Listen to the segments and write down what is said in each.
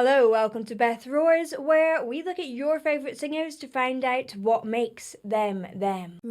Hello, welcome to Beth Roars, where we look at your favourite singers to find out what makes them them.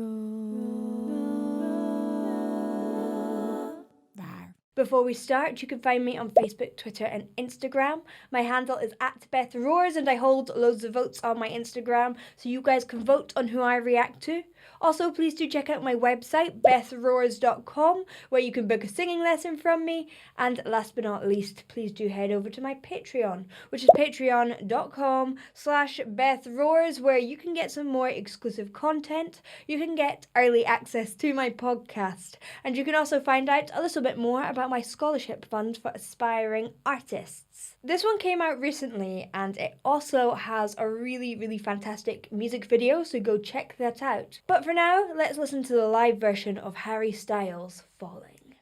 Before we start, you can find me on Facebook, Twitter and Instagram. My handle is @BethRoars and I hold loads of votes on my Instagram, so you guys can vote on who I react to. Also, please do check out my website, bethroars.com, where you can book a singing lesson from me. And last but not least, please do head over to my Patreon, which is patreon.com/BethRoars, where you can get some more exclusive content. You can get early access to my podcast. And you can also find out a little bit more about my scholarship fund for aspiring artists. This one came out recently and it also has a really fantastic music video, so go check that out. But for now, let's listen to the live version of Harry Styles' Falling.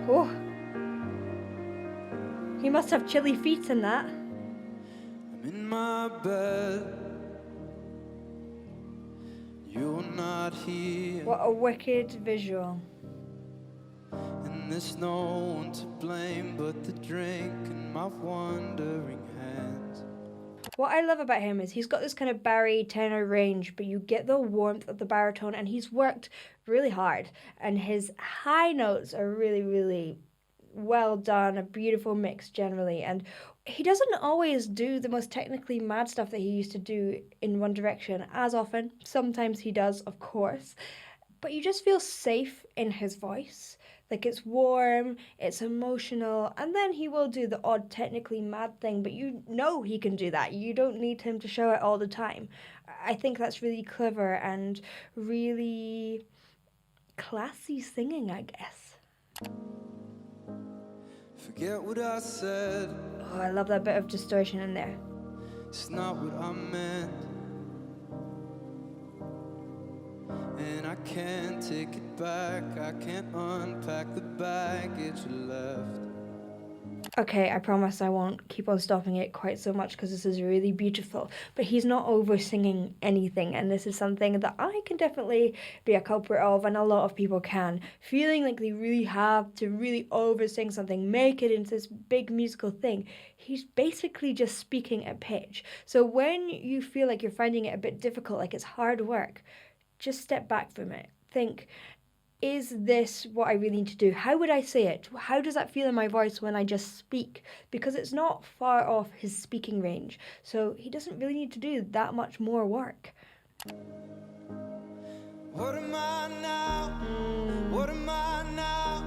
Oh. He must have chilly feet in that. I'm in my bed. You're not here. What a wicked visual. And there's no one to blame but the drink and my wandering hands. What I love about him is he's got this kind of bari tenor range, but you get the warmth of the baritone, and he's worked really hard. And his high notes are really well done, a beautiful mix generally. And he doesn't always do the most technically mad stuff that he used to do in One Direction as often. Sometimes he does, of course. But you just feel safe in his voice. Like, it's warm, it's emotional, and then he will do the odd technically mad thing, but you know he can do that. You don't need him to show it all the time. I think that's really clever and really classy singing, I guess. Forget what I said. Oh, I love that bit of distortion in there. It's not what I meant. And I can't take it back. I can't unpack the baggage left. Okay, I promise I won't keep on stopping it quite so much because this is really beautiful. But he's not over singing anything, and this is something that I can definitely be a culprit of, and a lot of people can. Feeling like they really have to really over sing something, make it into this big musical thing. He's basically just speaking at pitch. So when you feel like you're finding it a bit difficult, like it's hard work, just step back from it. Think, is this what I really need to do? How would I say it? How does that feel in my voice when I just speak? Because it's not far off his speaking range. So he doesn't really need to do that much more work. What am I now? What am I now?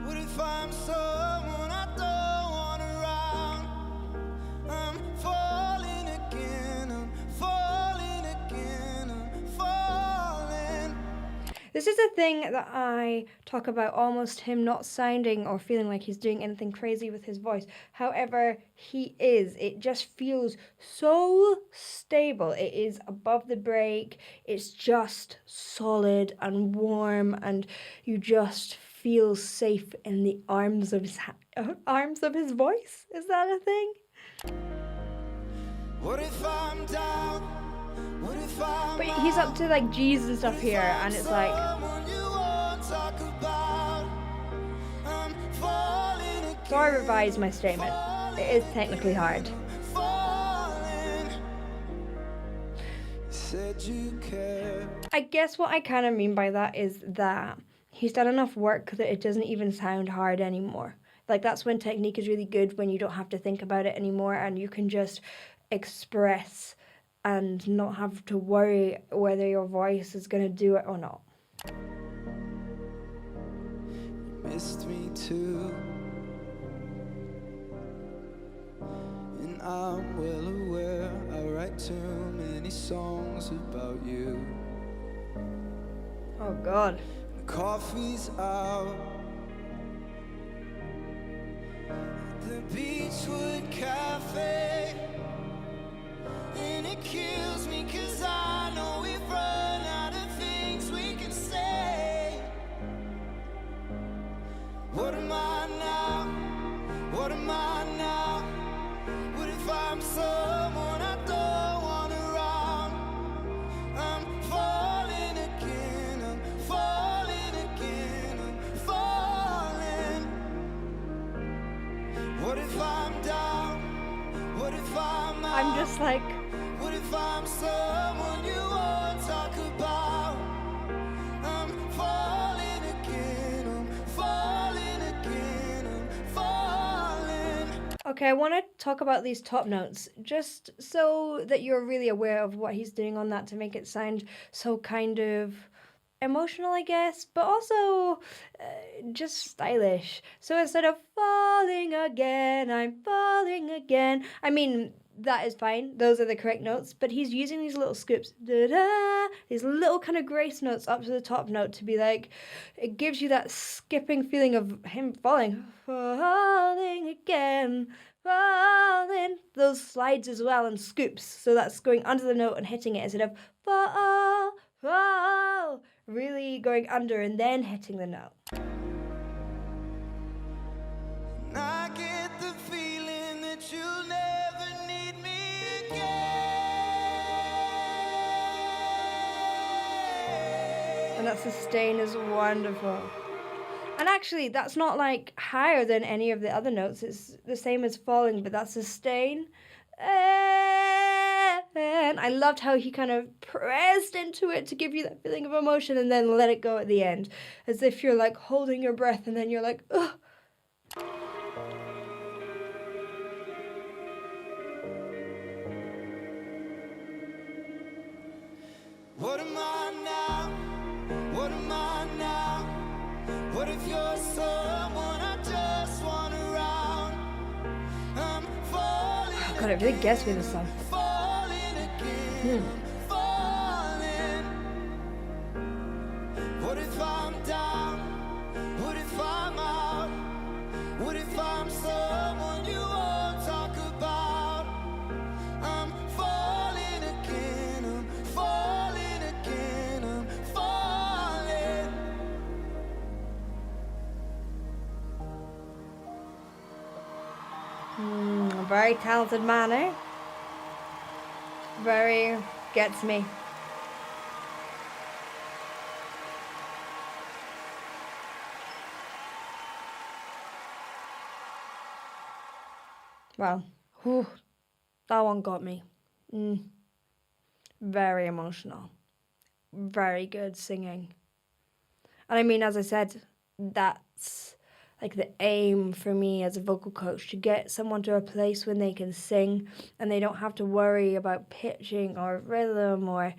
What if I'm someone I don't want around? I'm falling again, I'm falling again, I'm falling. This is a thing that I talk about, almost him not sounding or feeling like he's doing anything crazy with his voice. However, he is. It just feels so stable. It is above the break. It's just solid and warm, and you just feel safe in the arms of his voice. Is that a thing? What if I'm down? What if I'm But he's up to like G's and stuff here, and it's like, so I revised my statement. It is technically hard. I guess what I kind of mean by that is that he's done enough work that it doesn't even sound hard anymore. Like, that's when technique is really good, when you don't have to think about it anymore and you can just express and not have to worry whether your voice is going to do it or not. You missed me too, and I'm well aware I write too many songs about you. Oh God. The coffee's out at the Beachwood Cafe, and it kills me 'cause I know we've run out of things we can say. What am I now? What am I now? What if I'm someone I don't want around. I'm falling again, I'm falling again, I'm falling. What if I'm down? What if I'm out? I'm just like, what if I'm someone you won't talk about? I'm falling again, I'm falling again, I'm falling. okay, I want to talk about these top notes just so that you're really aware of what he's doing on that to make it sound so kind of emotional, I guess, but also just stylish. So instead of falling again, I'm falling again. I mean, that is fine. Those are the correct notes, but he's using these little scoops, da-da, these little kind of grace notes up to the top note to be like, it gives you that skipping feeling of him falling again, falling. Those slides as well and scoops. So that's going under the note and hitting it instead of fall, really going under and then hitting the note. And I get the feeling that you'll never need me again. And that sustain is wonderful. And actually, that's not like higher than any of the other notes. It's the same as falling, but that's sustain. And I loved how he kind of pressed into it to give you that feeling of emotion and then let it go at the end. As if you're like holding your breath and then you're like, ugh. What am I now? What am I now? What if you're someone I just want around? I'm falling. Oh God, it really gets me, this song. Falling again, falling. What if I'm down? What if I'm out? What if I'm someone you won't talk about? I'm falling again, I'm falling again, I'm falling. A very talented man, eh? Very gets me. Wow. Whew. That one got me. Very emotional. Very good singing. And I mean, as I said, that's like the aim for me as a vocal coach, to get someone to a place when they can sing and they don't have to worry about pitching or rhythm or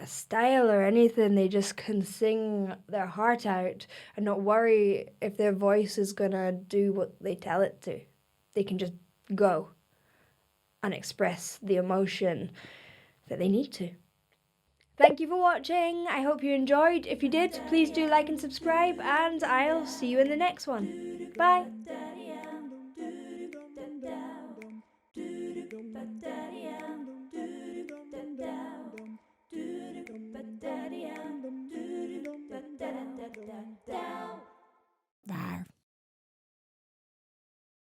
style or anything. They just can sing their heart out and not worry if their voice is going to do what they tell it to. They can just go and express the emotion that they need to. Thank you for watching. I hope you enjoyed. If you did, please do like and subscribe, and I'll see you in the next one. Bye.